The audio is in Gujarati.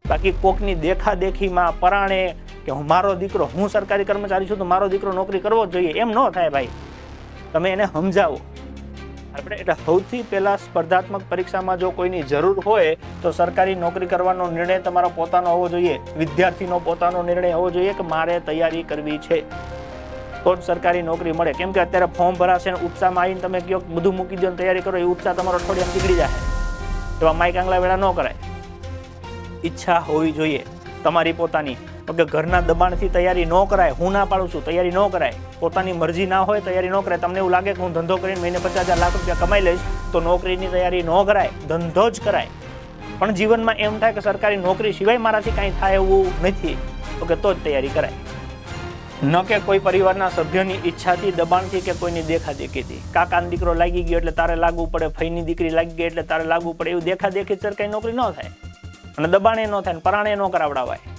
બાકી કોકની દેખાદેખીમાં પરાણે કે મારો દીકરો, હું સરકારી કર્મચારી છું તો મારો દીકરો નોકરી કરવો જ જોઈએ, એમ ન થાય ભાઈ. તમે એને સમજાવો. આપણે એટલે સૌથી પહેલા સ્પર્ધાત્મક પરીક્ષામાં જો કોઈની જરૂર હોય તો સરકારી નોકરી કરવાનો નિર્ણય તમારો પોતાનો હોવો જોઈએ. વિદ્યાર્થીનો પોતાનો નિર્ણય હોવો જોઈએ કે મારે તૈયારી કરવી છે તો જ સરકારી નોકરી મળે. કેમ કે અત્યારે ફોર્મ ભરાશે ને ઉત્સાહમાં આવીને તમે કહો બધું મૂકી દો તૈયારી કરો, એ ઉત્સાહ તમારો અઠવાડિયામાં નીકળી જાય. એવા માઇક આંગળા વેળા ન કરાય. ઈચ્છા હોવી જોઈએ તમારી પોતાની. કે ઘરના દબાણથી તૈયારી ન કરાય. હું ના પાડું છું, તૈયારી ન કરાય. પોતાની મરજી ના હોય તૈયારી ન કરાય. તમને એવું લાગે કે હું ધંધો કરીને મહિને 50,000 લાખ રૂપિયા કમાઈ લઈશ તો નોકરીની તૈયારી ન કરાય, ધંધો જ કરાય. પણ જીવનમાં એમ થાય કે સરકારી નોકરી સિવાય મારાથી કાંઈ થાય એવું નથી, ઓકે, તો જ તૈયારી કરાય. ન કે કોઈ પરિવારના સભ્યોની ઈચ્છાથી, દબાણથી કે કોઈની દેખાદેખીથી. કાકાનો દીકરો લાગી ગયો એટલે તારે લાગવું પડે, ફઈની દીકરી લાગી ગઈ એટલે તારે લાગવું પડે, એવું દેખાદેખી સરકારી નોકરી ન થાય અને દબાણે ન થાય, પરાણે ન કરાવડાવાય.